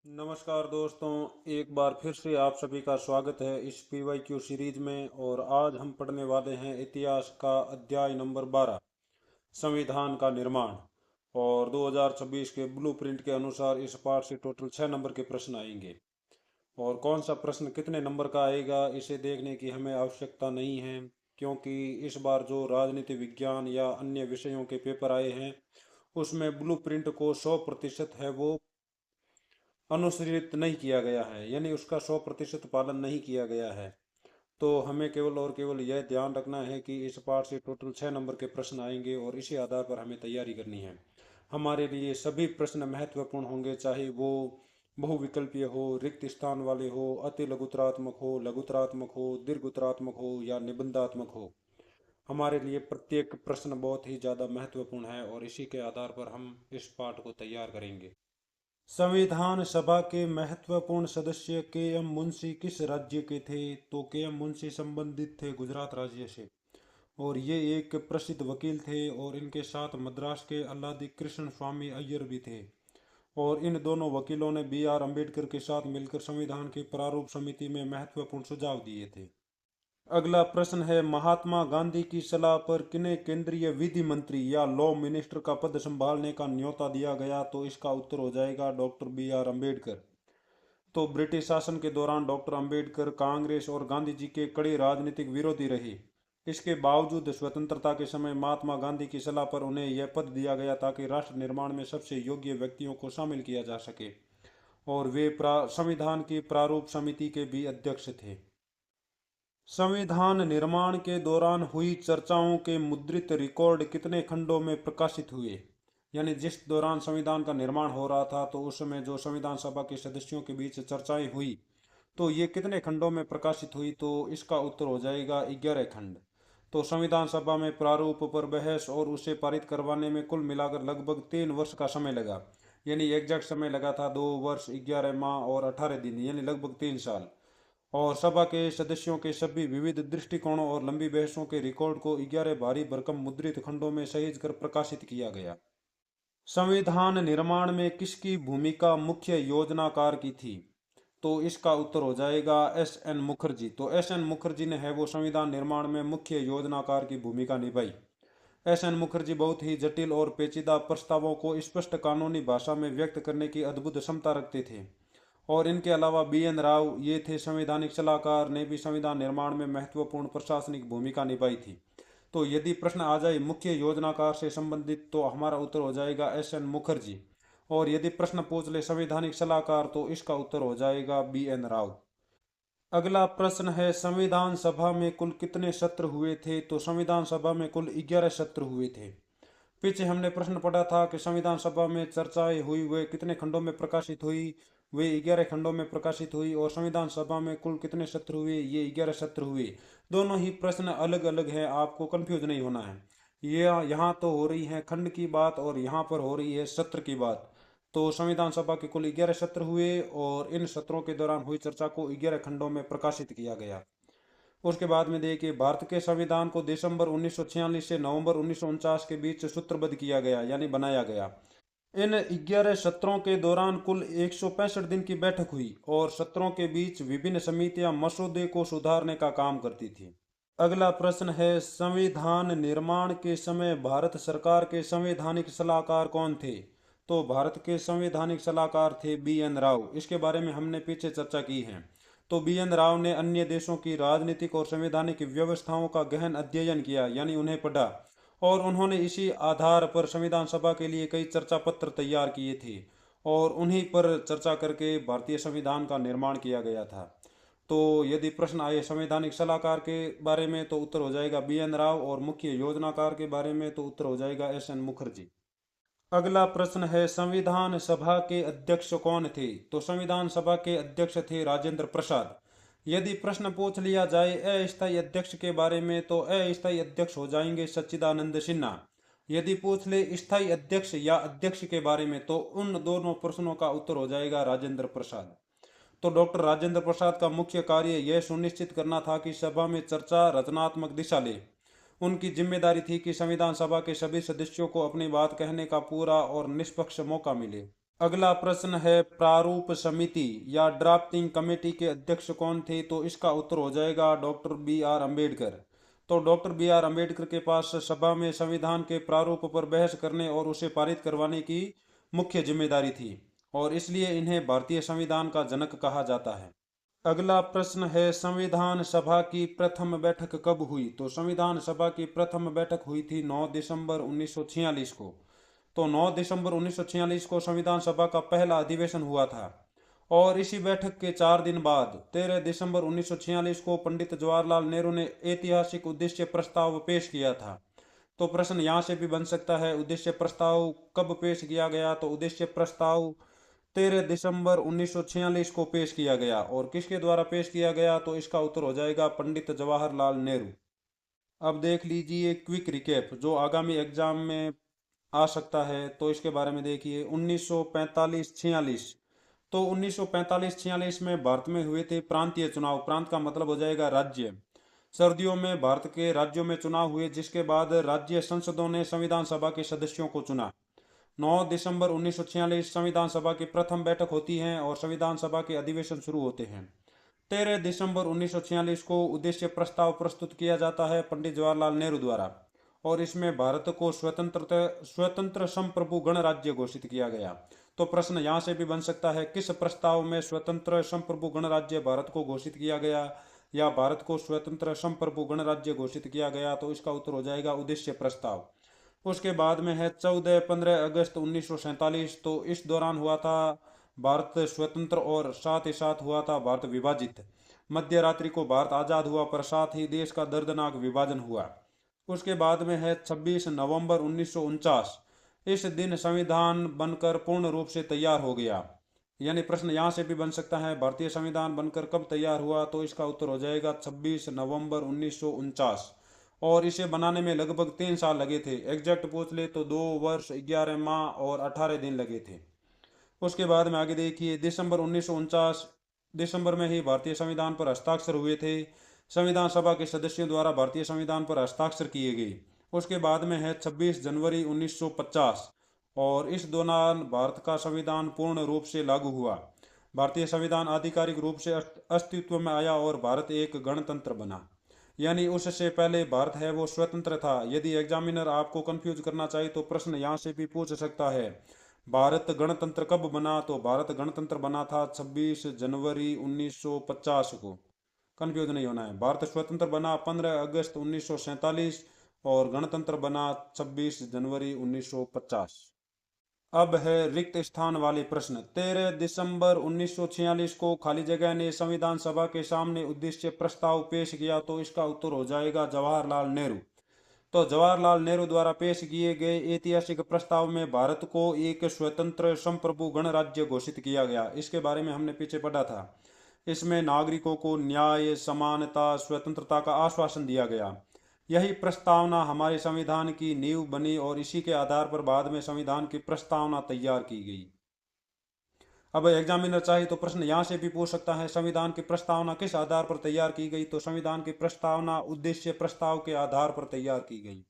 नमस्कार दोस्तों, एक बार फिर से आप सभी का स्वागत है इस PYQ सीरीज में। और आज हम पढ़ने वाले हैं इतिहास का अध्याय नंबर 12, संविधान का निर्माण। और 2026 के ब्लूप्रिंट के अनुसार इस पाठ से टोटल 6 नंबर के प्रश्न आएंगे। और कौन सा प्रश्न कितने नंबर का आएगा इसे देखने की हमें आवश्यकता नहीं है, क्योंकि इस बार जो राजनीति विज्ञान या अन्य विषयों के पेपर आए हैं उसमें ब्लूप्रिंट को 100% है वो अनुसरित नहीं किया गया है, यानी उसका 100% पालन नहीं किया गया है। तो हमें केवल और केवल यह ध्यान रखना है कि इस पाठ से टोटल 6 नंबर के प्रश्न आएंगे और इसी आधार पर हमें तैयारी करनी है। हमारे लिए सभी प्रश्न महत्वपूर्ण होंगे, चाहे वो बहुविकल्पीय हो, रिक्त स्थान वाले हो, अति लघुतरात्मक हो, लघुतरात्मक हो, दीर्घोत्तरात्मक हो या निबंधात्मक हो। हमारे लिए प्रत्येक प्रश्न बहुत ही ज़्यादा महत्वपूर्ण है और इसी के आधार पर हम इस पाठ को तैयार करेंगे। संविधान सभा के महत्वपूर्ण सदस्य के एम मुंशी किस राज्य के थे? तो के एम मुंशी संबंधित थे गुजरात राज्य से, और ये एक प्रसिद्ध वकील थे। और इनके साथ मद्रास के अल्लादी कृष्ण स्वामी अय्यर भी थे। और इन दोनों वकीलों ने B.R. अम्बेडकर के साथ मिलकर संविधान की प्रारूप समिति में महत्वपूर्ण सुझाव दिए थे। अगला प्रश्न है, महात्मा गांधी की सलाह पर किन्हें केंद्रीय विधि मंत्री या लॉ मिनिस्टर का पद संभालने का न्योता दिया गया? तो इसका उत्तर हो जाएगा डॉक्टर B.R. अम्बेडकर। तो ब्रिटिश शासन के दौरान डॉक्टर अम्बेडकर कांग्रेस और गांधी जी के कड़े राजनीतिक विरोधी रहे। इसके बावजूद स्वतंत्रता के समय महात्मा गांधी की सलाह पर उन्हें यह पद दिया गया ताकि राष्ट्र निर्माण में सबसे योग्य व्यक्तियों को शामिल किया जा सके। और वे संविधान की प्रारूप समिति के भी अध्यक्ष थे। संविधान निर्माण के दौरान हुई चर्चाओं के मुद्रित रिकॉर्ड कितने खंडों में प्रकाशित हुए? यानी जिस दौरान संविधान का निर्माण हो रहा था तो उस समय जो संविधान सभा के सदस्यों के बीच चर्चाएं हुई, तो ये कितने खंडों में प्रकाशित हुई? तो इसका उत्तर हो जाएगा 11 खंड। तो संविधान सभा में प्रारूप पर बहस और उसे पारित करवाने में कुल मिलाकर लगभग 3 वर्ष का समय लगा। यानी एग्जैक्ट समय लगा था 2 वर्ष 11 माह और 18 दिन, यानी लगभग 3 साल। और सभा के सदस्यों के सभी विविध दृष्टिकोणों और लंबी बहसों के रिकॉर्ड को 11 भारी भरकम मुद्रित खंडों में सहेज कर प्रकाशित किया गया। संविधान निर्माण में किसकी भूमिका मुख्य योजनाकार की थी? तो इसका उत्तर हो जाएगा S.N. मुखर्जी। तो S.N. मुखर्जी ने है वो संविधान निर्माण में मुख्य योजनाकार की भूमिका निभाई। S.N. मुखर्जी बहुत ही जटिल और पेचीदा प्रस्तावों को स्पष्ट कानूनी भाषा में व्यक्त करने की अद्भुत क्षमता रखते थे। और इनके अलावा B.N. राव ये थे संवैधानिक सलाहकार, ने भी संविधान निर्माण में महत्वपूर्ण प्रशासनिक भूमिका निभाई थी। तो यदि प्रश्न आ जाए मुख्य योजनाकार से संबंधित तो हमारा उत्तर हो जाएगा S.N. मुखर्जी। और यदि प्रश्न पूछ ले संवैधानिक सलाहकार तो इसका उत्तर हो जाएगा B.N. राव। अगला प्रश्न है, संविधान सभा में कुल कितने सत्र हुए थे? तो संविधान सभा में कुल 11 सत्र हुए थे। पीछे हमने प्रश्न पढ़ा था कि संविधान सभा में चर्चाएं हुई वे कितने खंडों में प्रकाशित हुई? वे 11 खंडों में प्रकाशित हुई। और संविधान सभा में कुल कितने सत्र हुए? ये 11 सत्र हुए। दोनों ही प्रश्न अलग अलग हैं, आपको कंफ्यूज नहीं होना है। ये यहाँ तो हो रही है खंड की बात और यहाँ पर हो रही है सत्र की बात। तो संविधान सभा के कुल 11 सत्र हुए और इन सत्रों के दौरान हुई चर्चा को 11 खंडों में प्रकाशित किया गया। उसके बाद में देखिए, भारत के संविधान को दिसंबर 1946 से नवंबर 1949 के बीच सूत्रबद्ध किया गया, यानी बनाया गया। इन 11 सत्रों के दौरान कुल 165 दिन की बैठक हुई और सत्रों के बीच विभिन्न समितियां मसौदे को सुधारने का काम करती थी। अगला प्रश्न है, संविधान निर्माण के समय भारत सरकार के संवैधानिक सलाहकार कौन थे? तो भारत के संवैधानिक सलाहकार थे B.N. राव। इसके बारे में हमने पीछे चर्चा की है। तो B.N. राव ने अन्य देशों की राजनीतिक और संवैधानिक व्यवस्थाओं का गहन अध्ययन किया, यानी उन्हें पढ़ा। और उन्होंने इसी आधार पर संविधान सभा के लिए कई चर्चा पत्र तैयार किए थे और उन्हीं पर चर्चा करके भारतीय संविधान का निर्माण किया गया था। तो यदि प्रश्न आए संवैधानिक सलाहकार के बारे में तो उत्तर हो जाएगा B.N. राव, और मुख्य योजनाकार के बारे में तो उत्तर हो जाएगा S.N. मुखर्जी। अगला प्रश्न है, संविधान सभा के अध्यक्ष कौन थे? तो संविधान सभा के अध्यक्ष थे राजेंद्र प्रसाद। यदि प्रश्न पूछ लिया जाए अस्थायी अध्यक्ष के बारे में तो अस्थायी अध्यक्ष हो जाएंगे सच्चिदानंद सिन्हा। यदि पूछ ले स्थायी अध्यक्ष या अध्यक्ष के बारे में तो उन दोनों प्रश्नों का उत्तर हो जाएगा राजेंद्र प्रसाद। तो डॉक्टर राजेंद्र प्रसाद का मुख्य कार्य यह सुनिश्चित करना था कि सभा में चर्चा रचनात्मक दिशा ले। उनकी जिम्मेदारी थी कि संविधान सभा के सभी सदस्यों को अपनी बात कहने का पूरा और निष्पक्ष मौका मिले। अगला प्रश्न है, प्रारूप समिति या ड्राफ्टिंग कमेटी के अध्यक्ष कौन थे? तो इसका उत्तर हो जाएगा डॉक्टर बी आर अम्बेडकर। तो डॉक्टर बी आर अम्बेडकर के पास सभा में संविधान के प्रारूप पर बहस करने और उसे पारित करवाने की मुख्य जिम्मेदारी थी, और इसलिए इन्हें भारतीय संविधान का जनक कहा जाता है। अगला प्रश्न है, संविधान सभा की प्रथम बैठक कब हुई? तो संविधान सभा की प्रथम बैठक हुई थी 9 दिसंबर 1946 को। तो 9 दिसंबर 1946 को संविधान सभा का पहला अधिवेशन हुआ था, और इसी बैठक के 4 दिन बाद 13 दिसंबर 1946 को पंडित जवाहरलाल नेहरू ने ऐतिहासिक उद्देश्य प्रस्ताव पेश किया था। तो प्रश्न यहाँ से भी बन सकता है, उद्देश्य प्रस्ताव कब पेश किया गया? तो उद्देश्य प्रस्ताव 13 दिसंबर 1946 को पेश किया गया, और किसके द्वारा पेश किया गया? तो इसका उत्तर हो जाएगा पंडित जवाहरलाल नेहरू। अब देख लीजिए क्विक रिकैप जो आगामी एग्जाम में आ सकता है, तो इसके बारे में देखिए। 1945-46, तो 1945-46 में भारत में हुए थे प्रांतीय चुनाव। प्रांत का मतलब हो जाएगा राज्य। सर्दियों में भारत के राज्यों में चुनाव हुए, जिसके बाद राज्य संसदों ने संविधान सभा के सदस्यों को चुना। 9 दिसंबर 1946 संविधान सभा की प्रथम बैठक होती है और संविधान सभा के अधिवेशन शुरू होते हैं। 13 दिसंबर 1946 को उद्देश्य प्रस्ताव प्रस्तुत किया जाता है पंडित जवाहरलाल नेहरू द्वारा, और इसमें भारत को स्वतंत्र संप्रभु गणराज्य घोषित किया गया। तो प्रश्न यहाँ से भी बन सकता है, किस प्रस्ताव में स्वतंत्र संप्रभु गणराज्य भारत को घोषित किया गया, या भारत को स्वतंत्र संप्रभु गणराज्य घोषित किया गया? तो इसका उत्तर हो जाएगा उद्देश्य प्रस्ताव। उसके बाद में है 14-15 अगस्त 1947। तो इस दौरान हुआ था भारत स्वतंत्र, और साथ ही साथ हुआ था भारत विभाजित। मध्य रात्रि को भारत आजाद हुआ, पर साथ ही देश का दर्दनाक विभाजन हुआ। उसके बाद में है 26 नवंबर 1949। इस दिन संविधान बनकर पूर्ण रूप से तैयार हो गया। यानी प्रश्न यहाँ से भी बन सकता है, भारतीय संविधान बनकर कब तैयार हुआ? तो इसका उत्तर हो जाएगा 26 नवंबर 1949, और इसे बनाने में लगभग 3 साल लगे थे। एग्जैक्ट पूछ ले तो 2 वर्ष 11 माह और 18 दिन लगे थे। उसके बाद में आगे देखिए, दिसंबर 1949 दिसंबर में ही भारतीय संविधान पर हस्ताक्षर हुए थे। संविधान सभा के सदस्यों द्वारा भारतीय संविधान पर हस्ताक्षर किए गए। उसके बाद में है 26 जनवरी 1950, और इस दौरान भारत का संविधान पूर्ण रूप से लागू हुआ। भारतीय संविधान आधिकारिक रूप से अस्तित्व में आया और भारत एक गणतंत्र बना। यानी उससे पहले भारत है वो स्वतंत्र था। यदि एग्जामिनर आपको कंफ्यूज करना चाहे तो प्रश्न यहाँ से भी पूछ सकता है, भारत गणतंत्र कब बना? तो भारत गणतंत्र बना था 26 जनवरी 1950 को। कंफ्यूज नहीं होना है। भारत स्वतंत्र बना 15 अगस्त 1947, और गणतंत्र बना 26 जनवरी 1950। अब है रिक्त स्थान वाले प्रश्न। 13 दिसंबर 1946 को खाली जगह ने संविधान सभा के सामने उद्देश्य प्रस्ताव पेश किया। तो इसका उत्तर हो जाएगा जवाहरलाल नेहरू। तो जवाहरलाल नेहरू द्वारा पेश किए गए ऐतिहासिक प्रस्ताव में भारत को एक स्वतंत्र संप्रभु गणराज्य घोषित किया गया। इसके बारे में हमने पीछे पढ़ा था। इसमें नागरिकों को न्याय, समानता, स्वतंत्रता का आश्वासन दिया गया। यही प्रस्तावना हमारे संविधान की नींव बनी, और इसी के आधार पर बाद में संविधान की प्रस्तावना तैयार की गई। अब एग्जामिनर चाहे तो प्रश्न यहाँ से भी पूछ सकता है, संविधान की प्रस्तावना किस आधार पर तैयार की गई? तो संविधान की प्रस्तावना उद्देश्य प्रस्ताव के आधार पर तैयार की गई।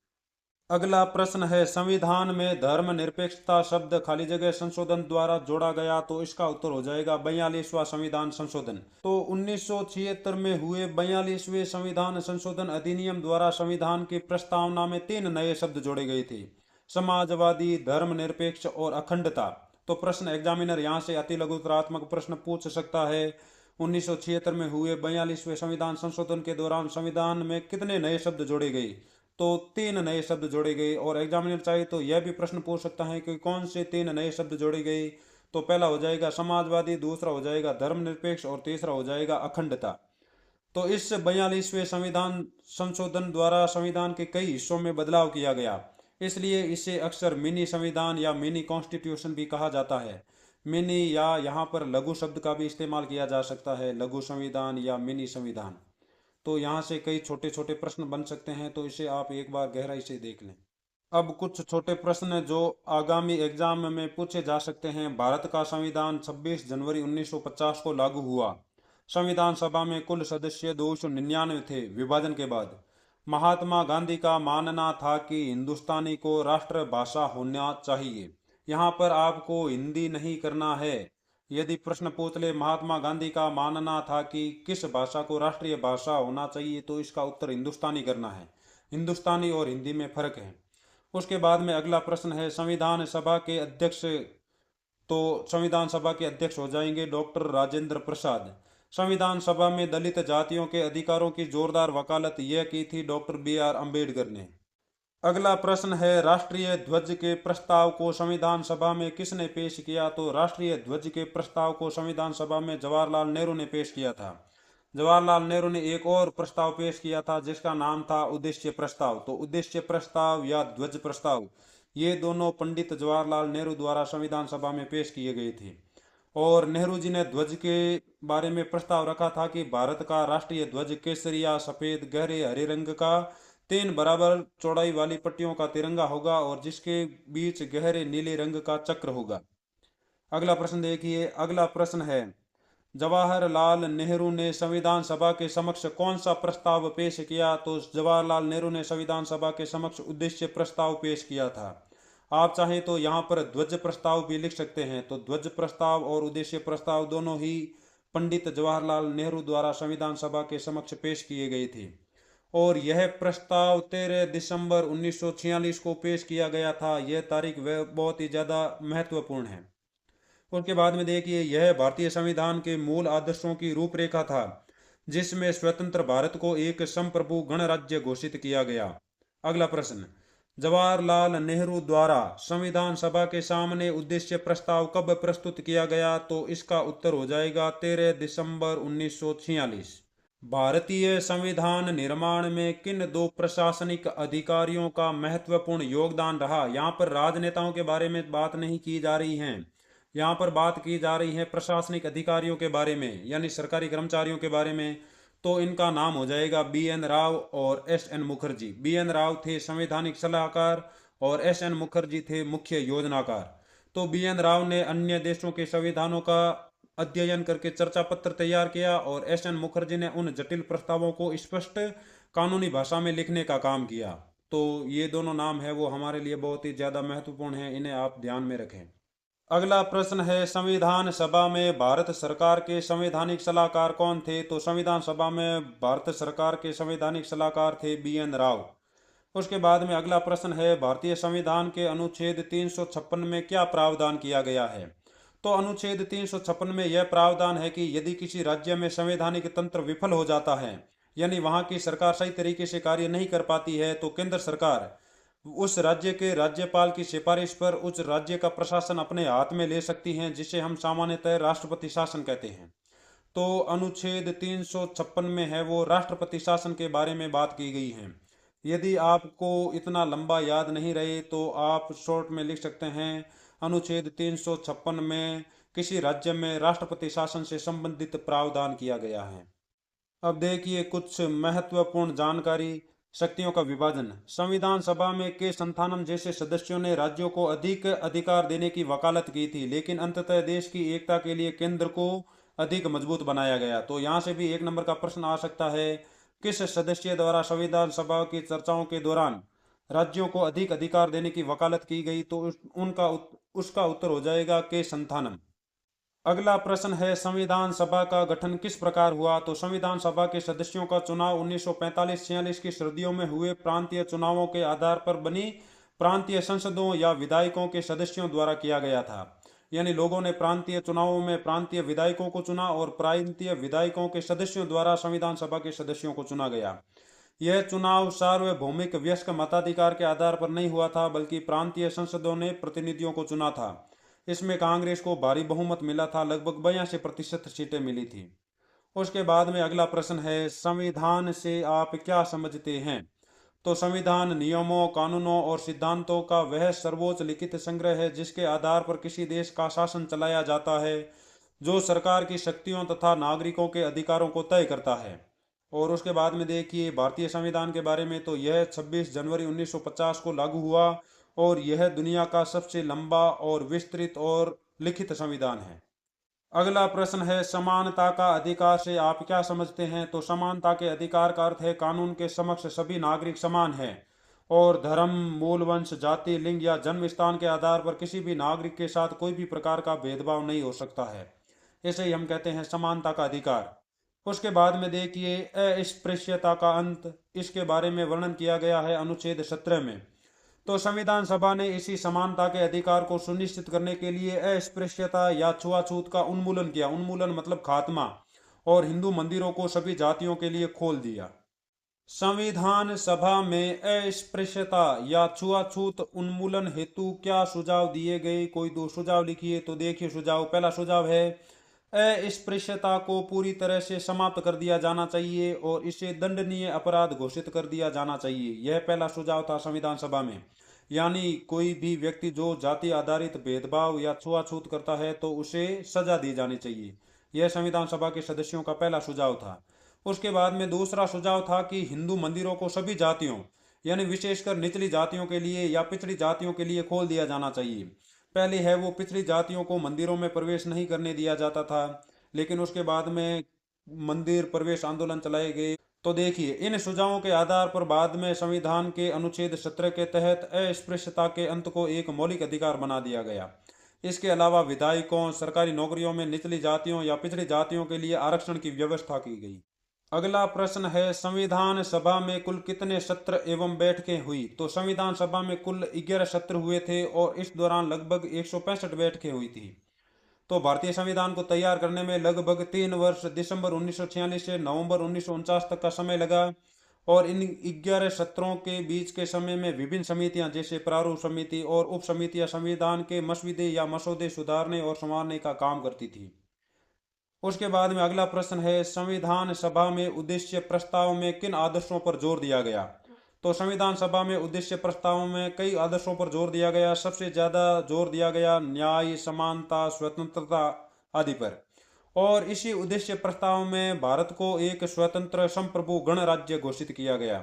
अगला प्रश्न है, संविधान में धर्मनिरपेक्षता शब्द खाली जगह संशोधन द्वारा जोड़ा गया। तो इसका उत्तर हो जाएगा 42वां संविधान संशोधन। तो 1976 में हुए 42वें संविधान संशोधन अधिनियम द्वारा संविधान की प्रस्तावना में 3 नए शब्द जोड़े गए थे, समाजवादी, धर्मनिरपेक्ष और अखंडता। तो प्रश्न एग्जामिनर यहाँ से अति लघुतरात्मक प्रश्न पूछ सकता है, 1976 में हुए 42वें संविधान संशोधन के दौरान संविधान में कितने नए शब्द जोड़े गए? तो 3 नए शब्द जोड़े गए। और एग्जामिनर चाहे तो यह भी प्रश्न पूछ सकता है कि कौन से 3 नए शब्द जोड़े गए? तो पहला हो जाएगा समाजवादी, दूसरा हो जाएगा धर्मनिरपेक्ष, और तीसरा हो जाएगा अखंडता। तो इस 42वें संविधान संशोधन द्वारा संविधान के कई हिस्सों में बदलाव किया गया, इसलिए इसे अक्सर मिनी संविधान या मिनी कॉन्स्टिट्यूशन भी कहा जाता है। मिनी या यहाँ पर लघु शब्द का भी इस्तेमाल किया जा सकता है, लघु संविधान या मिनी संविधान। तो यहाँ से कई छोटे छोटे प्रश्न बन सकते हैं, तो इसे आप एक बार गहराई से देख लें। अब कुछ छोटे प्रश्न जो आगामी एग्जाम में पूछे जा सकते हैं। भारत का संविधान 26 जनवरी 1950 को लागू हुआ। संविधान सभा में कुल सदस्य 299 थे विभाजन के बाद। महात्मा गांधी का मानना था कि हिंदुस्तानी को राष्ट्रभाषा होना चाहिए, यहाँ पर आपको हिंदी नहीं करना है। यदि प्रश्न पूछ ले महात्मा गांधी का मानना था कि किस भाषा को राष्ट्रीय भाषा होना चाहिए, तो इसका उत्तर हिंदुस्तानी करना है। हिंदुस्तानी और हिंदी में फर्क है। उसके बाद में अगला प्रश्न है संविधान सभा के अध्यक्ष। तो संविधान सभा के अध्यक्ष हो जाएंगे डॉक्टर राजेंद्र प्रसाद। संविधान सभा में दलित जातियों के अधिकारों की जोरदार वकालत यह की थी डॉक्टर बी आर अम्बेडकर ने। अगला प्रश्न है राष्ट्रीय ध्वज के प्रस्ताव को संविधान सभा में किसने पेश किया, तो राष्ट्रीय ध्वज के प्रस्ताव को संविधान सभा में जवाहरलाल नेहरू ने पेश किया था। जवाहरलाल नेहरू ने एक और प्रस्ताव पेश किया था जिसका नाम था उद्देश्य प्रस्ताव। तो उद्देश्य प्रस्ताव या ध्वज प्रस्ताव, ये दोनों पंडित जवाहरलाल नेहरू द्वारा संविधान सभा में पेश किए गए थे। और नेहरू जी ने ध्वज के बारे में प्रस्ताव रखा था कि भारत का राष्ट्रीय ध्वज केसरिया सफेद गहरे हरे रंग का 3 बराबर चौड़ाई वाली पट्टियों का तिरंगा होगा और जिसके बीच गहरे नीले रंग का चक्र होगा। अगला प्रश्न देखिए। अगला प्रश्न है जवाहरलाल नेहरू ने संविधान सभा के समक्ष कौन सा प्रस्ताव पेश किया, तो जवाहरलाल नेहरू ने संविधान सभा के समक्ष उद्देश्य प्रस्ताव पेश किया था। आप चाहें तो यहाँ पर ध्वज प्रस्ताव भी लिख सकते हैं। तो ध्वज प्रस्ताव और उद्देश्य प्रस्ताव दोनों ही पंडित जवाहरलाल नेहरू द्वारा संविधान सभा के समक्ष पेश किए गए थे और यह प्रस्ताव 13 दिसंबर 1946 को पेश किया गया था। यह तारीख वह बहुत ही ज़्यादा महत्वपूर्ण है। उसके बाद में देखिए यह भारतीय संविधान के मूल आदर्शों की रूपरेखा था जिसमें स्वतंत्र भारत को एक संप्रभु गणराज्य घोषित किया गया। अगला प्रश्न जवाहरलाल नेहरू द्वारा संविधान सभा के सामने उद्देश्य प्रस्ताव कब प्रस्तुत किया गया, तो इसका उत्तर हो जाएगा 13 दिसंबर 1946। भारतीय संविधान निर्माण में किन 2 प्रशासनिक अधिकारियों का महत्वपूर्ण योगदान रहा। यहाँ पर राजनेताओं के बारे में बात नहीं की जा रही है, यहाँ पर बात की जा रही है प्रशासनिक अधिकारियों के बारे में, यानी सरकारी कर्मचारियों के बारे में। तो इनका नाम हो जाएगा बी.एन. राव और एस.एन. मुखर्जी। बी.एन. राव थे संवैधानिक सलाहकार और एस.एन. मुखर्जी थे मुख्य योजनाकार। तो बी.एन. राव ने अन्य देशों के संविधानों का अध्ययन करके चर्चा पत्र तैयार किया और एस.एन. मुखर्जी ने उन जटिल प्रस्तावों को स्पष्ट कानूनी भाषा में लिखने का काम किया। तो ये दोनों नाम है वो हमारे लिए बहुत ही ज़्यादा महत्वपूर्ण है, इन्हें आप ध्यान में रखें। अगला प्रश्न है संविधान सभा में भारत सरकार के संवैधानिक सलाहकार कौन थे, तो संविधान सभा में भारत सरकार के संवैधानिक सलाहकार थे बी.एन. राव। उसके बाद में अगला प्रश्न है भारतीय संविधान के अनुच्छेद 356 में क्या प्रावधान किया गया है। तो अनुच्छेद 356 में यह प्रावधान है कि यदि किसी राज्य में संवैधानिक तंत्र विफल हो जाता है, यानी वहां की सरकार सही तरीके से कार्य नहीं कर पाती है, तो केंद्र सरकार उस राज्य के राज्यपाल की सिफारिश पर उस राज्य का प्रशासन अपने हाथ में ले सकती हैं, जिसे हम सामान्यतः राष्ट्रपति शासन कहते हैं। तो अनुच्छेद 356 में है वो राष्ट्रपति शासन के बारे में बात की गई है। यदि आपको इतना लंबा याद नहीं रहे तो आप शॉर्ट में लिख सकते हैं अनुच्छेद 356 में किसी राज्य में राष्ट्रपति शासन से संबंधित प्रावधान किया गया है। अब देखिए कुछ महत्वपूर्ण जानकारी। शक्तियों का विभाजन। संविधान सभा में के संतानम जैसे सदस्यों ने राज्यों को अधिक अधिकार देने की वकालत की थी, लेकिन अंततः देश की एकता के लिए केंद्र को अधिक मजबूत बनाया गया। तो यहाँ से भी 1 नंबर का प्रश्न आ सकता है, किस सदस्य द्वारा संविधान सभा की चर्चाओं के दौरान राज्यों को अधिक अधिकार देने की वकालत की गई, तो उसका उत्तर हो जाएगा के संतानम। अगला प्रश्न है संविधान सभा का गठन किस प्रकार हुआ। तो संविधान सभा के सदस्यों का चुनाव 1945-46 की सर्दियों में हुए प्रांतीय चुनावों के आधार पर बनी प्रांतीय संसदों या विधायकों के सदस्यों द्वारा किया गया था। यानी लोगों ने प्रांतीय चुनावों में प्रांतीय विधायकों को चुना और प्रांतीय विधायकों के सदस्यों द्वारा संविधान सभा के सदस्यों को चुना गया। यह चुनाव सार्वभौमिक वयस्क मताधिकार के आधार पर नहीं हुआ था, बल्कि प्रांतीय संसदों ने प्रतिनिधियों को चुना था। इसमें कांग्रेस को भारी बहुमत मिला था, लगभग 82% सीटें मिली थी। उसके बाद में अगला प्रश्न है संविधान से आप क्या समझते हैं। तो संविधान नियमों, कानूनों और सिद्धांतों का वह सर्वोच्च लिखित संग्रह है जिसके आधार पर किसी देश का शासन चलाया जाता है, जो सरकार की शक्तियों तथा नागरिकों के अधिकारों को तय करता है। और उसके बाद में देखिए भारतीय संविधान के बारे में, तो यह 26 जनवरी 1950 को लागू हुआ और यह दुनिया का सबसे लंबा और विस्तृत और लिखित संविधान है। अगला प्रश्न है समानता का अधिकार से आप क्या समझते हैं। तो समानता के अधिकार का अर्थ है कानून के समक्ष सभी नागरिक समान हैं और धर्म, मूल वंश, जाति, लिंग या जन्म स्थान के आधार पर किसी भी नागरिक के साथ कोई भी प्रकार का भेदभाव नहीं हो सकता है। इसे ही हम कहते हैं समानता का अधिकार। उसके बाद में देखिए अस्पृश्यता का अंत, इसके बारे में वर्णन किया गया है अनुच्छेद 17 में। तो संविधान सभा ने इसी समानता के अधिकार को सुनिश्चित करने के लिए अस्पृश्यता या छुआछूत का उन्मूलन किया। उन्मूलन मतलब खात्मा। और हिंदू मंदिरों को सभी जातियों के लिए खोल दिया। संविधान सभा में अस्पृश्यता या छुआछूत उन्मूलन हेतु क्या सुझाव दिए गए? कोई दो सुझाव लिखिए। तो देखिए सुझाव, पहला सुझाव है अस्पृश्यता को पूरी तरह से समाप्त कर दिया जाना चाहिए और इसे दंडनीय अपराध घोषित कर दिया जाना चाहिए। यह पहला सुझाव था संविधान सभा में। यानी कोई भी व्यक्ति जो जाति आधारित भेदभाव या छुआछूत करता है तो उसे सजा दी जानी चाहिए। यह संविधान सभा के सदस्यों का पहला सुझाव था। उसके बाद में दूसरा सुझाव था कि हिंदू मंदिरों को सभी जातियों यानी विशेषकर निचली जातियों के लिए या पिछड़ी जातियों के लिए खोल दिया जाना चाहिए। पहले है वो पिछड़ी जातियों को मंदिरों में प्रवेश नहीं करने दिया जाता था, लेकिन उसके बाद में मंदिर प्रवेश आंदोलन चलाए गए। तो देखिए इन सुझावों के आधार पर बाद में संविधान के अनुच्छेद 17 के तहत अस्पृश्यता के अंत को एक मौलिक अधिकार बना दिया गया। इसके अलावा विधायकों, सरकारी नौकरियों में निचली जातियों या पिछड़ी जातियों के लिए आरक्षण की व्यवस्था की गई। अगला प्रश्न है संविधान सभा में कुल कितने सत्र एवं बैठकें हुई? तो संविधान सभा में कुल 11 सत्र हुए थे और इस दौरान लगभग 165 बैठकें हुई थी। तो भारतीय संविधान को तैयार करने में लगभग 3 वर्ष दिसंबर 1946 से नवंबर 1949 तक का समय लगा। और इन 11 सत्रों के बीच के समय में विभिन्न समितियां जैसे प्रारूप समिति और उप समितियां संविधान के मसौदे या मसौदे सुधारने और संवारने का काम करती थी। उसके बाद में अगला प्रश्न है संविधान सभा में उद्देश्य प्रस्ताव में किन आदर्शों पर जोर दिया गया? तो संविधान सभा में उद्देश्य प्रस्ताव में कई आदर्शों पर जोर दिया गया। सबसे ज्यादा जोर दिया गया न्याय, समानता, स्वतंत्रता आदि पर। और इसी उद्देश्य प्रस्ताव में भारत को एक स्वतंत्र संप्रभु गणराज्य घोषित किया गया।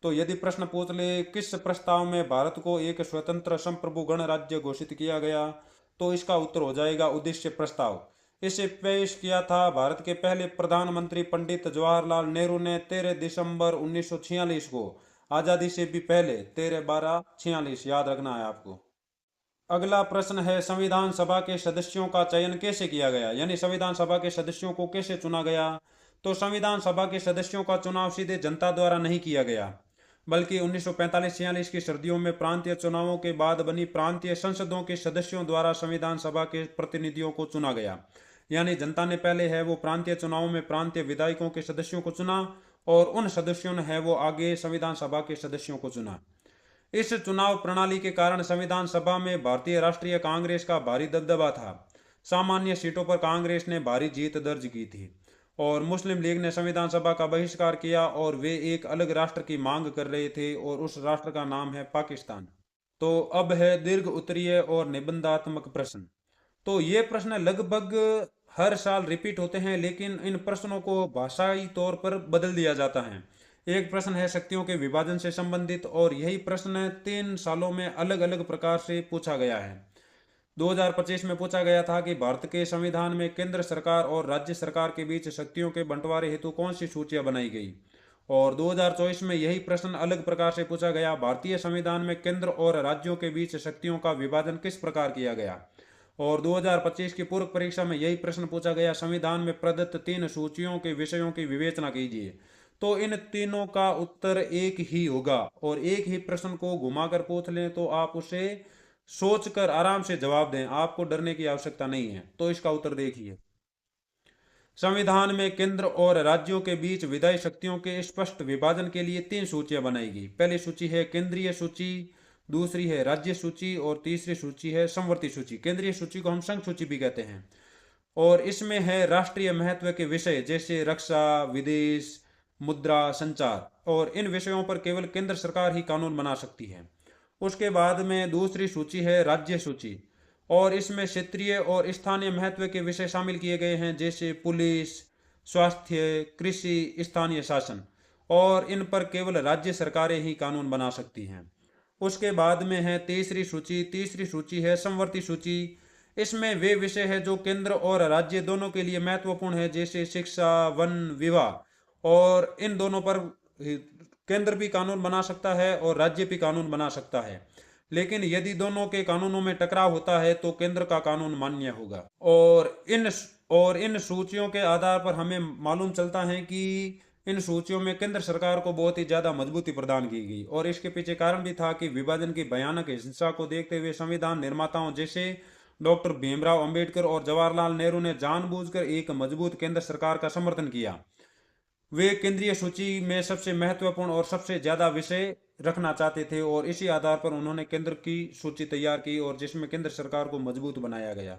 तो यदि प्रश्न पूछ ले किस प्रस्ताव में भारत को एक स्वतंत्र संप्रभु गणराज्य घोषित किया गया, तो इसका उत्तर हो जाएगा उद्देश्य प्रस्ताव। इसे पेश किया था भारत के पहले प्रधानमंत्री पंडित जवाहरलाल नेहरू ने 13 दिसंबर 1946 को, आजादी से भी पहले 13/12/46 याद रखना है आपको। अगला प्रश्न है संविधान सभा के सदस्यों का चयन कैसे किया गया? यानी संविधान सभा के सदस्यों को कैसे चुना गया? तो संविधान सभा के सदस्यों का चुनाव सीधे जनता द्वारा नहीं किया गया, बल्कि 1945-46 की सर्दियों में प्रांतीय चुनावों के बाद बनी प्रांतीय संसदों के सदस्यों द्वारा संविधान सभा के प्रतिनिधियों को चुना गया। यानी जनता ने पहले है वो प्रांतीय चुनावों में प्रांतीय विधायकों के सदस्यों को चुना और उन सदस्यों ने है वो आगे संविधान सभा के सदस्यों को चुना। इस चुनाव प्रणाली के कारण संविधान सभा में भारतीय राष्ट्रीय कांग्रेस का भारी दबदबा था। सामान्य सीटों पर कांग्रेस ने भारी जीत दर्ज की थी और मुस्लिम लीग ने संविधान सभा का बहिष्कार किया और वे एक अलग राष्ट्र की मांग कर रहे थे और उस राष्ट्र का नाम है पाकिस्तान। तो अब है दीर्घ उत्तरीय और निबंधात्मक प्रश्न। तो ये प्रश्न लगभग हर साल रिपीट होते हैं, लेकिन इन प्रश्नों को भाषाई तौर पर बदल दिया जाता है। एक प्रश्न है शक्तियों के विभाजन से संबंधित और यही प्रश्न 3 सालों में अलग अलग प्रकार से पूछा गया है। 2025 में पूछा गया था कि भारत के संविधान में केंद्र सरकार और राज्य सरकार के बीच शक्तियों के बंटवारे हेतु कौन सी सूचियां बनाई गई। और 2024 में यही प्रश्न अलग प्रकार से पूछा गया, भारतीय संविधान में केंद्र और राज्यों के बीच शक्तियों का विभाजन किस प्रकार किया गया। और 2025 की पूर्व परीक्षा में यही प्रश्न पूछा गया, संविधान में प्रदत्त 3 सूचियों के विषयों की विवेचना कीजिए। तो इन तीनों का उत्तर एक ही होगा और एक ही प्रश्न को घुमाकर पूछ लें तो आप उसे सोचकर आराम से जवाब दें, आपको डरने की आवश्यकता नहीं है। तो इसका उत्तर देखिए, संविधान में केंद्र और राज्यों के बीच विधायी शक्तियों के स्पष्ट विभाजन के लिए 3 सूचियां बनाई गई। पहली सूची है केंद्रीय सूची, दूसरी है राज्य सूची और तीसरी सूची है समवर्ती सूची। केंद्रीय सूची को हम संघ सूची भी कहते हैं और इसमें है राष्ट्रीय महत्व के विषय जैसे रक्षा, विदेश, मुद्रा, संचार, और इन विषयों पर केवल केंद्र सरकार ही कानून बना सकती है। उसके बाद में दूसरी सूची है राज्य सूची और इसमें क्षेत्रीय और स्थानीय महत्व के विषय शामिल किए गए हैं जैसे पुलिस, स्वास्थ्य, कृषि, स्थानीय शासन, और इन पर केवल राज्य सरकारें ही कानून बना सकती हैं। उसके बाद में है तीसरी सूची। तीसरी सूची है समवर्ती सूची। इसमें वे विषय है जो केंद्र और राज्य दोनों के लिए महत्वपूर्ण है जैसे शिक्षा, वन, विवाह, और इन दोनों पर केंद्र भी कानून बना सकता है और राज्य भी कानून बना सकता है, लेकिन यदि दोनों के कानूनों में टकराव होता है तो केंद्र का कानून मान्य होगा। और इन सूचियों के आधार पर हमें मालूम चलता है कि इन सूचियों में केंद्र सरकार को बहुत ही ज्यादा मजबूती प्रदान की गई, और इसके पीछे कारण भी था कि विभाजन की भयानक हिंसा को देखते हुए संविधान निर्माताओं जैसे डॉक्टर भीमराव अंबेडकर और जवाहरलाल नेहरू ने जानबूझकर एक मजबूत केंद्र सरकार का समर्थन किया। वे केंद्रीय सूची में सबसे महत्वपूर्ण और सबसे ज्यादा विषय रखना चाहते थे, और इसी आधार पर उन्होंने केंद्र की सूची तैयार की और जिसमें केंद्र सरकार को मजबूत बनाया गया।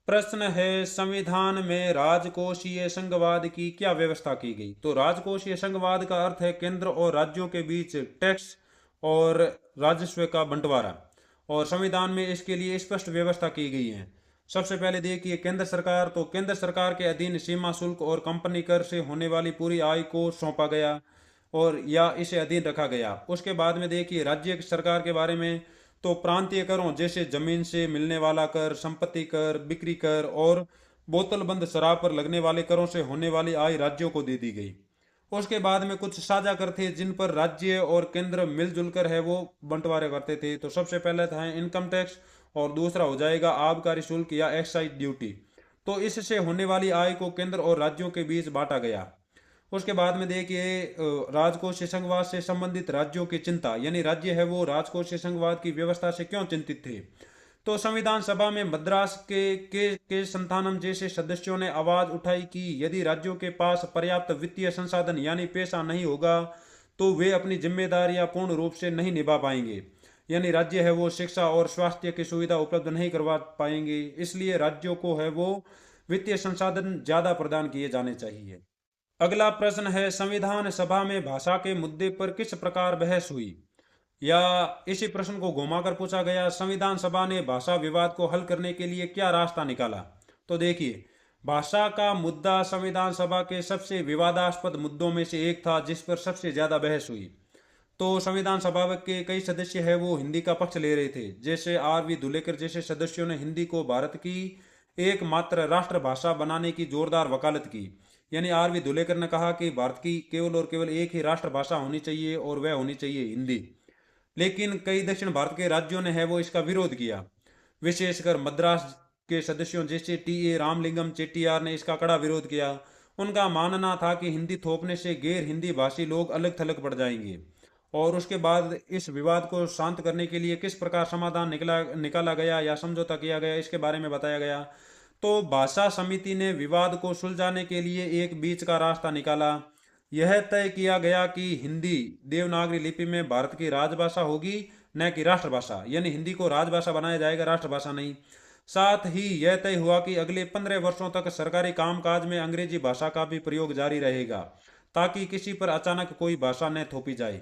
प्रश्न है, संविधान में राजकोषीय संघवाद की क्या व्यवस्था की गई? तो राजकोषीय संघवाद का अर्थ है केंद्र और राज्यों के बीच टैक्स और राजस्व का बंटवारा, और संविधान में इसके लिए स्पष्ट व्यवस्था की गई है। सबसे पहले देखिए केंद्र सरकार, तो केंद्र सरकार के अधीन सीमा शुल्क और कंपनी कर से होने वाली पूरी आय को सौंपा गया और या इसे अधीन रखा गया। उसके बाद में देखिए राज्य सरकार के बारे में, तो प्रांतीय करों जैसे जमीन से मिलने वाला कर, संपत्ति कर, बिक्री कर और बोतलबंद शराब पर लगने वाले करों से होने वाली आय राज्यों को दे दी गई। उसके बाद में कुछ साझा कर थे जिन पर राज्य और केंद्र मिलजुल कर है वो बंटवारे करते थे। तो सबसे पहले था इनकम टैक्स और दूसरा हो जाएगा आबकारी शुल्क या एक्साइज ड्यूटी। तो इससे होने वाली आय को केंद्र और राज्यों के बीच बांटा गया। उसके बाद में देखिए राजकोषीय संघवाद से संबंधित राज्यों की चिंता, यानी राज्य है वो राजकोषीय संघवाद की व्यवस्था से क्यों चिंतित थे? तो संविधान सभा में मद्रास के संतानम जैसे सदस्यों ने आवाज उठाई कि यदि राज्यों के पास पर्याप्त वित्तीय संसाधन यानी पैसा नहीं होगा तो वे अपनी जिम्मेदारियां पूर्ण रूप से नहीं निभा पाएंगे, यानी राज्य है वो शिक्षा और स्वास्थ्य की सुविधा उपलब्ध नहीं करवा पाएंगे। इसलिए राज्यों को है वो वित्तीय संसाधन ज्यादा प्रदान किए जाने चाहिए। अगला प्रश्न है, संविधान सभा में भाषा के मुद्दे पर किस प्रकार बहस हुई? या इसी प्रश्न को घुमाकर पूछा गया, संविधान सभा ने भाषा विवाद को हल करने के लिए क्या रास्ता निकाला? तो देखिए भाषा का मुद्दा संविधान सभा के सबसे विवादास्पद मुद्दों में से एक था जिस पर सबसे ज्यादा बहस हुई। तो संविधान सभा के कई सदस्य है वो हिंदी का पक्ष ले रहे थे, जैसे आर वी धुलेकर जैसे सदस्यों ने हिंदी को भारत की एकमात्र राष्ट्रभाषा बनाने की जोरदार वकालत की। यानी आर वी धुलेकर ने कहा कि भारत की केवल और केवल एक ही राष्ट्रभाषा होनी चाहिए और वह होनी चाहिए हिंदी। लेकिन कई दक्षिण भारत के राज्यों ने है वो इसका विरोध किया, विशेषकर मद्रास के सदस्यों जैसे टी ए रामलिंगम चेट्टियार ने इसका कड़ा विरोध किया। उनका मानना था कि हिंदी थोपने से गैर हिंदी भाषी लोग अलग थलग पड़ जाएंगे। और उसके बाद इस विवाद को शांत करने के लिए किस प्रकार समाधान निकाला गया या समझौता किया गया, इसके बारे में बताया गया। तो भाषा समिति ने विवाद को सुलझाने के लिए एक बीच का रास्ता निकाला। यह तय किया गया कि हिंदी देवनागरी लिपि में भारत की राजभाषा होगी, न कि राष्ट्रभाषा, यानी हिंदी को राजभाषा बनाया जाएगा, राष्ट्रभाषा नहीं। साथ ही यह तय हुआ कि अगले 15 वर्षों तक सरकारी कामकाज में अंग्रेजी भाषा का भी प्रयोग जारी रहेगा, ताकि किसी पर अचानक कोई भाषा न थोपी जाए।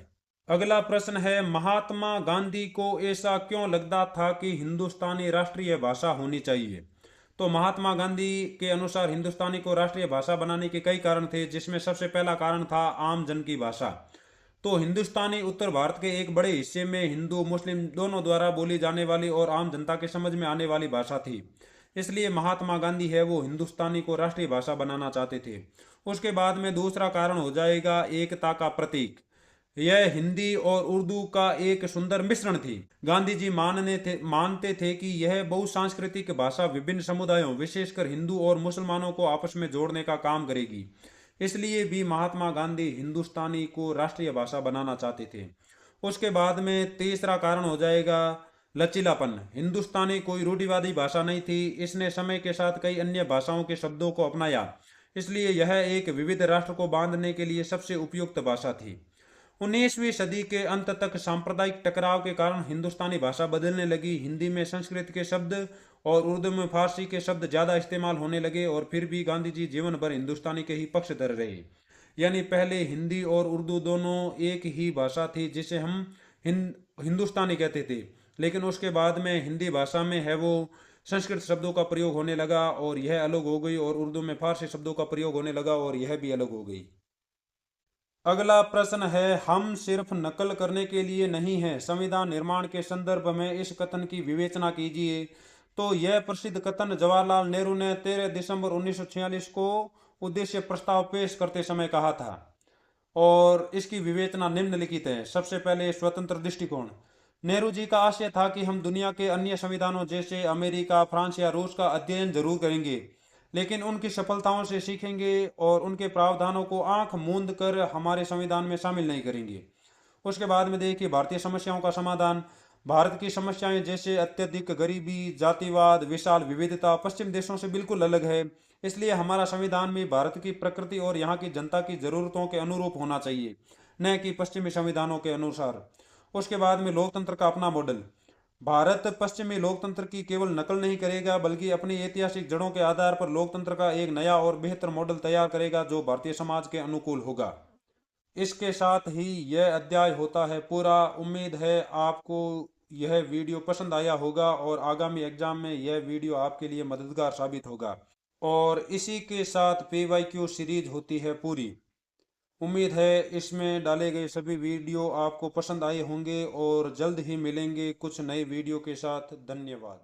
अगला प्रश्न है, महात्मा गांधी को ऐसा क्यों लगता था कि हिंदुस्तानी राष्ट्रीय भाषा होनी चाहिए? तो महात्मा गांधी के अनुसार हिंदुस्तानी को राष्ट्रीय भाषा बनाने के कई कारण थे, जिसमें सबसे पहला कारण था आम जन की भाषा। तो हिंदुस्तानी उत्तर भारत के एक बड़े हिस्से में हिंदू मुस्लिम दोनों द्वारा बोली जाने वाली और आम जनता के समझ में आने वाली भाषा थी। इसलिए महात्मा गांधी है वो हिंदुस्तानी को राष्ट्रीय भाषा बनाना चाहते थे। उसके बाद में दूसरा कारण हो जाएगा एकता का प्रतीक। यह हिंदी और उर्दू का एक सुंदर मिश्रण थी। गांधी जी मानते थे कि यह बहुसांस्कृतिक भाषा विभिन्न समुदायों विशेषकर हिंदू और मुसलमानों को आपस में जोड़ने का काम करेगी। इसलिए भी महात्मा गांधी हिंदुस्तानी को राष्ट्रीय भाषा बनाना चाहते थे। उसके बाद में तीसरा कारण हो जाएगा लचीलापन। हिंदुस्तानी कोई रूढ़िवादी भाषा नहीं थी, इसने समय के साथ कई अन्य भाषाओं के शब्दों को अपनाया, इसलिए यह एक विविध राष्ट्र को बांधने के लिए सबसे उपयुक्त भाषा थी। 19वीं सदी के अंत तक सांप्रदायिक टकराव के कारण हिंदुस्तानी भाषा बदलने लगी। हिंदी में संस्कृत के शब्द और उर्दू में फारसी के शब्द ज्यादा इस्तेमाल होने लगे, और फिर भी गांधी जी जीवन भर हिंदुस्तानी के ही पक्षधर रहे। यानी पहले हिंदी और उर्दू दोनों एक ही भाषा थी जिसे हम हिंदुस्तानी कहते थे, लेकिन उसके बाद में हिंदी भाषा में है वो संस्कृत शब्दों का प्रयोग होने लगा और यह अलग हो गई, और उर्दू में फारसी शब्दों का प्रयोग होने लगा और यह भी अलग हो गई। अगला प्रश्न है, हम सिर्फ नकल करने के लिए नहीं हैं, संविधान निर्माण के संदर्भ में इस कथन की विवेचना कीजिए। तो यह प्रसिद्ध कथन जवाहरलाल नेहरू ने 13 दिसंबर 1946 को उद्देश्य प्रस्ताव पेश करते समय कहा था। और इसकी विवेचना निम्नलिखित है। सबसे पहले स्वतंत्र दृष्टिकोण। नेहरू जी का आशय था कि हम दुनिया के अन्य संविधानों जैसे अमेरिका, फ्रांस या रूस का अध्ययन जरूर करेंगे, लेकिन उनकी सफलताओं से सीखेंगे और उनके प्रावधानों को आंख मूंद कर हमारे संविधान में शामिल नहीं करेंगे। उसके बाद में देखिए भारतीय समस्याओं का समाधान। भारत की समस्याएं जैसे अत्यधिक गरीबी, जातिवाद, विशाल विविधता पश्चिम देशों से बिल्कुल अलग है। इसलिए हमारा संविधान भी भारत की प्रकृति और यहाँ की जनता की जरूरतों के अनुरूप होना चाहिए, न कि पश्चिमी संविधानों के अनुसार। उसके बाद में लोकतंत्र का अपना मॉडल। भारत पश्चिमी लोकतंत्र की केवल नकल नहीं करेगा, बल्कि अपनी ऐतिहासिक जड़ों के आधार पर लोकतंत्र का एक नया और बेहतर मॉडल तैयार करेगा जो भारतीय समाज के अनुकूल होगा। इसके साथ ही यह अध्याय होता है पूरा। उम्मीद है आपको यह वीडियो पसंद आया होगा और आगामी एग्जाम में यह वीडियो आपके लिए मददगार साबित होगा। और इसी के साथ PYQ सीरीज होती है पूरी। उम्मीद है इसमें डाले गए सभी वीडियो आपको पसंद आए होंगे और जल्द ही मिलेंगे कुछ नए वीडियो के साथ। धन्यवाद।